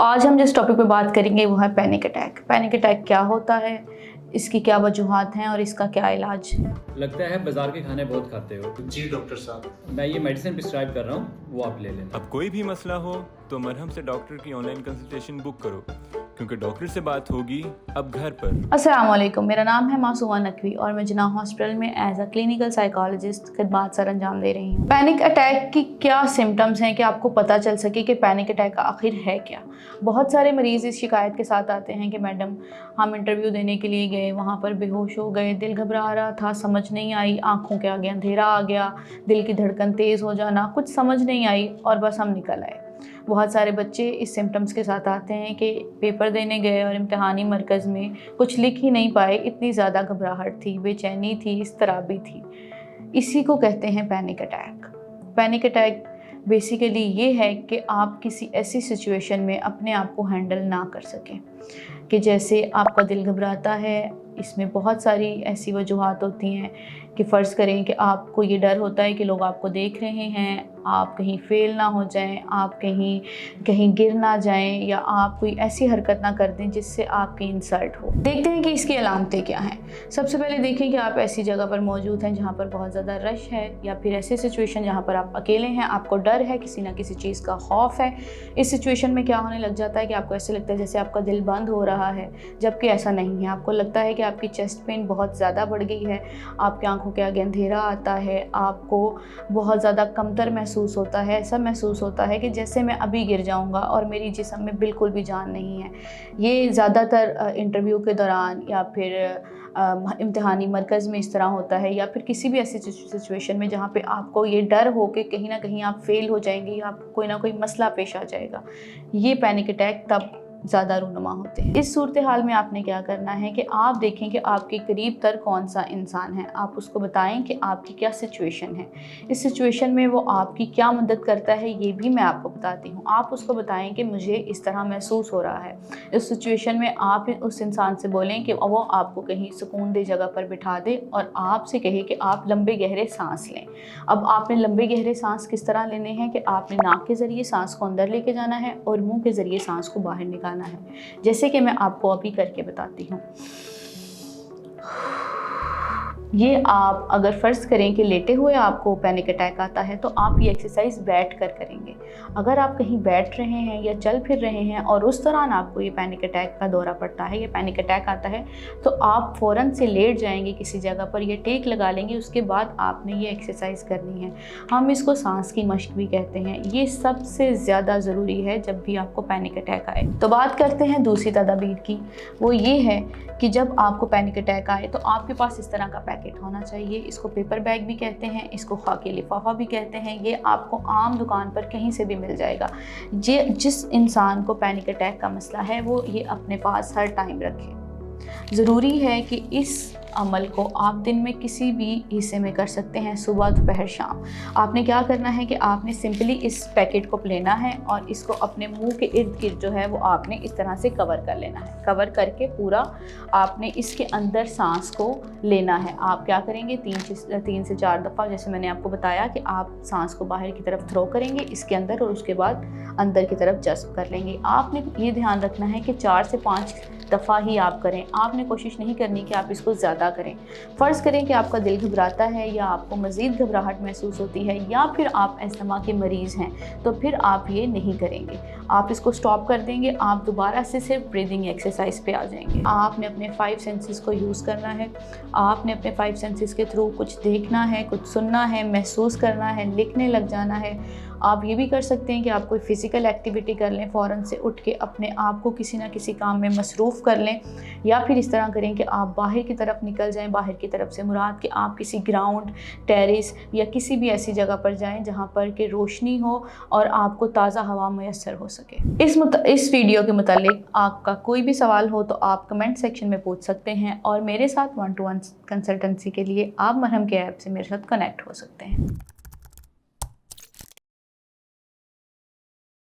आज हम जिस टॉपिक पे बात करेंगे वो है पैनिक अटैक। पैनिक अटैक क्या होता है, इसकी क्या वजूहात हैं और इसका क्या इलाज है। लगता है बाजार के खाने बहुत खाते हो। जी डॉक्टर साहब, मैं ये मेडिसिन प्रिस्क्राइब कर रहा हूँ, वो आप ले लेना। अब कोई भी मसला हो तो मरहम से डॉक्टर की ऑनलाइन कंसल्टेशन बुक करो, क्योंकि डॉक्टर से बात होगी अब घर पर। अस्सलाम वालेकुम, मेरा नाम है मासूमा नकवी और मैं जिन्ना हॉस्पिटल में एज अ क्लिनिकल साइकोलॉजिस्ट खिदमत सर अंजाम दे रही हूँ। पैनिक अटैक की क्या सिम्टम्स हैं कि आपको पता चल सके कि पैनिक अटैक आखिर है क्या। बहुत सारे मरीज़ इस शिकायत के साथ आते हैं कि मैडम हम इंटरव्यू देने के लिए गए, वहाँ पर बेहोश हो गए, दिल घबरा रहा था, समझ नहीं आई, आँखों के आगे अंधेरा आ गया, दिल की धड़कन तेज़ हो जाना, कुछ समझ नहीं आई और बस हम निकल आए। बहुत सारे बच्चे इस सिम्टम्स के साथ आते हैं कि पेपर देने गए और इम्तिहानी मरकज़ में कुछ लिख ही नहीं पाए, इतनी ज़्यादा घबराहट थी, बेचैनी थी, इज़्तिराबी थी। इसी को कहते हैं panic attack. Panic attack basically ये है कि आप किसी ऐसी सिचुएशन में अपने आप को हैंडल ना कर सकें कि जैसे आपका दिल घबराता है। इसमें बहुत सारी ऐसी वजूहात होती हैं कि फ़र्ज़ करें कि आपको ये डर होता है कि लोग आपको देख रहे हैं, आप कहीं फ़ेल ना हो जाएं, आप कहीं गिर ना जाएं, या आप कोई ऐसी हरकत ना कर दें जिससे आपकी इंसल्ट हो। देखते हैं कि इसकी अलामतें क्या हैं। सबसे पहले देखें कि आप ऐसी जगह पर मौजूद हैं जहाँ पर बहुत ज़्यादा रश है, या फिर ऐसी सिचुएशन जहाँ पर आप अकेले हैं, आपको डर है, किसी ना किसी चीज़ का खौफ है। इस सिचुएशन में क्या होने लग जाता है कि आपको ऐसे लगता है जैसे आपका दिल बंद हो रहा है, जबकि ऐसा नहीं है। आपको लगता है कि आपकी चेस्ट पेन बहुत ज़्यादा बढ़ गई है, आपकी आंखों के आगे अंधेरा आता है, आपको बहुत ज़्यादा कमतर महसूस होता है, ऐसा महसूस होता है कि जैसे मैं अभी गिर जाऊंगा और मेरी जिस्म में बिल्कुल भी जान नहीं है। ये ज़्यादातर इंटरव्यू के दौरान या फिर इम्तिहानी मरकज़ में इस तरह होता है, या फिर किसी भी ऐसी सिचुएशन में जहाँ पे आपको ये डर हो कि कहीं ना कहीं आप फेल हो जाएंगे या आपको कोई ना कोई मसला पेश आ जाएगा। ये पैनिक अटैक तब ज़्यादा रूनुमा होते हैं। इस सूरत हाल में आपने क्या करना है कि आप देखें कि आपके करीब तर कौन सा इंसान है, आप उसको बताएं कि आपकी क्या सिचुएशन है, इस सिचुएशन में वो आपकी क्या मदद करता है, ये भी मैं आपको बताती हूँ। आप उसको बताएं कि मुझे इस तरह महसूस हो रहा है। इस सिचुएशन में आप उस इंसान से बोलें कि वो आपको कहीं सुकून दे जगह पर बिठा दे और आपसे कहे कि आप लंबे गहरे सांस लें। अब आपने लंबे गहरे सांस किस तरह लेने हैं कि आपने नाक के ज़रिए सांस को अंदर लेके जाना है और मुंह के ज़रिए सांस को बाहर निकालना है, जैसे कि मैं आपको अभी करके बताती हूँ। ये आप अगर फ़र्ज़ करें कि लेटे हुए आपको पैनिक अटैक आता है तो आप ये एक्सरसाइज बैठ कर करेंगे। अगर आप कहीं बैठ रहे हैं या चल फिर रहे हैं और उस दौरान आपको ये पैनिक अटैक का दौरा पड़ता है, ये पैनिक अटैक आता है, तो आप फ़ौरन से लेट जाएंगे किसी जगह पर या टेक लगा लेंगे। उसके बाद आपने ये एक्सरसाइज करनी है। हम इसको सांस की मश्क भी कहते हैं। ये सबसे ज़्यादा ज़रूरी है जब भी आपको पैनिक अटैक आए। तो बात करते हैं दूसरी तदाबीर की। वो ये है कि जब आपको पैनिक अटैक आए तो आपके पास इस तरह का पैकेट होना चाहिए। इसको पेपर बैग भी कहते हैं, इसको खाकी लिफाफा भी कहते हैं। ये आपको आम दुकान पर कहीं से भी मिल जाएगा। जिस इंसान को पैनिक अटैक का मसला है वो ये अपने पास हर टाइम रखे। ज़रूरी है कि इस अमल को आप दिन में किसी भी हिस्से में कर सकते हैं, सुबह दोपहर शाम। आपने क्या करना है कि आपने सिंपली इस पैकेट को लेना है और इसको अपने मुंह के इर्द गिर्द जो है वो आपने इस तरह से कवर कर लेना है। कवर करके पूरा आपने इसके अंदर सांस को लेना है। आप क्या करेंगे, 3 से 4 दफ़ा, जैसे मैंने आपको बताया कि आप सांस को बाहर की तरफ थ्रो करेंगे इसके अंदर और उसके बाद अंदर की तरफ जज्ब कर लेंगे। आपने ये ध्यान रखना है कि 4 से 5 दफ़ा ही आप करें। आपने कोशिश नहीं करनी कि आप इसको ज़्यादा करें। फ़र्ज़ करें कि आपका दिल घबराता है या आपको मज़ीद घबराहट महसूस होती है या फिर आप अस्थमा के मरीज़ हैं, तो फिर आप ये नहीं करेंगे। आप इसको स्टॉप कर देंगे। आप दोबारा से सिर्फ ब्रीदिंग एक्सरसाइज पे आ जाएंगे। आपने अपने 5 सेंसेस को यूज़ करना है। आपने अपने 5 सेंसेस के थ्रू कुछ देखना है, कुछ सुनना है, महसूस करना है, लिखने लग जाना है। आप ये भी कर सकते हैं कि आप कोई फ़िज़िकल एक्टिविटी कर लें, फ़ौरन से उठ के अपने आप को किसी ना किसी काम में मसरूफ़ कर लें, या फिर इस तरह करें कि आप बाहर की तरफ निकल जाएं। बाहर की तरफ से मुराद कि आप किसी ग्राउंड, टेरेस या किसी भी ऐसी जगह पर जाएं जहां पर कि रोशनी हो और आपको ताज़ा हवा मैसर हो सके। इस वीडियो के मुतालिक आपका कोई भी सवाल हो तो आप कमेंट सेक्शन में पूछ सकते हैं और मेरे साथ 1-to-1 कंसल्टेंसी के लिए आप मरहम के ऐप से मेरे साथ कनेक्ट हो सकते हैं।